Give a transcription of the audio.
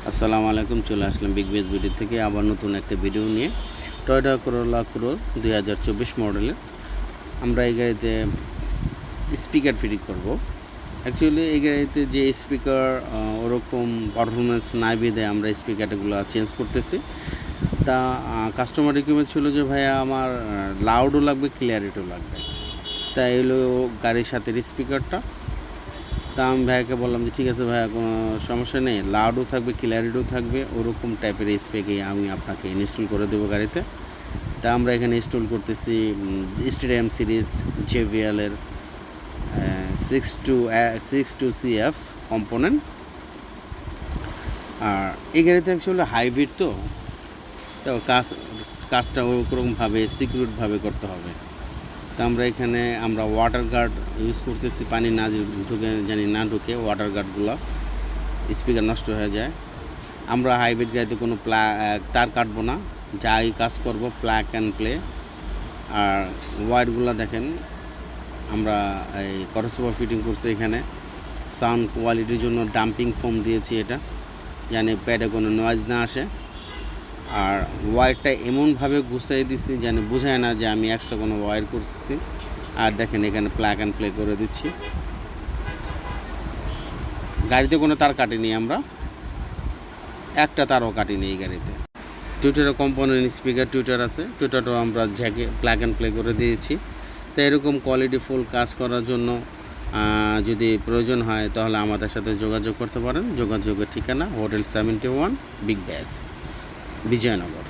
আসসালামু আলাইকুম। চলে আসলাম বিগ বেস ভিডিও থেকে আবার নতুন একটা ভিডিও নিয়ে। টয়োটা করোলা ক্রোজ 2024 মডেলের আমরা এই গাড়িতে স্পিকার ফিটিং করব। অ্যাকচুয়ালি এই গাড়িতে যে স্পিকার ওরকম পারফরমেন্স নাই বেঁধে আমরা স্পিকারগুলো চেঞ্জ করতেছি। তা কাস্টমার রিকোয়ারমেন্ট ছিল যে ভাইয়া আমার লাউডও লাগবে, ক্লিয়ারিটিও লাগবে। তাই হলো গাড়ির সাথে স্পিকারটা। তা আমি ভাইয়াকে বললাম যে ঠিক আছে ভাইয়া, কোনো সমস্যা নেই, লাউডও থাকবে, ক্লিয়ারিটিও থাকবে, ওরকম টাইপের স্পেকে আমি আপনাকে ইনস্টল করে দেবো গাড়িতে। তা আমরা এখানে ইনস্টল করতেছি স্টেডিয়াম সিরিজ জেভিএলের 6 2 CF কম্পোনেন্ট। আর এই গাড়িতে অ্যাকচুয়ালি হাইব্রিড তো কাজটা ওরকমভাবে সিকিউরভাবে করতে হবে। তা আমরা ওয়াটার গার্ড ইউজ করতেছি, পানি না ঢুকে ওয়াটার গার্ডগুলো, স্পিকার নষ্ট হয়ে যায়। আমরা হাইব্রিড গাড়িতে কোনো তার কাটবো না, যাই কাজ করব প্লাগ অ্যান্ড প্লে। আর ওয়ারগুলো দেখেন আমরা এই করসোভা ফিটিং করছি। এখানে সাউন্ড কোয়ালিটির জন্য ডাম্পিং ফোম দিয়েছি, এটা জানি প্যাডে কোনো নয়েজ না আসে। আর ওয়্যারটা এমনভাবে গুছিয়ে দিচ্ছি যেন বোঝায় না যে আমি এক্সট্রা কোনো ওয়্যার করতেছি। আর দেখেন এখানে প্লাগ অ্যান্ড প্লে করে দিচ্ছি। গাড়িতে কোনো তার কাটিনি, আমরা একটা তারও কাটিনি এই গাড়িতে। টুইটারও কম্পোনেন্ট স্পিকার টুইটার আছে, টুইটারটাও আমরা প্লাগ অ্যান্ড প্লে করে দিয়েছি। তো এরকম কোয়ালিটিফুল কাজ করার জন্য যদি প্রয়োজন হয় তাহলে আমাদের সাথে যোগাযোগ করতে পারেন। যোগাযোগের ঠিকানা হোটেল 71 বিগ বেস, বিজয়নগর।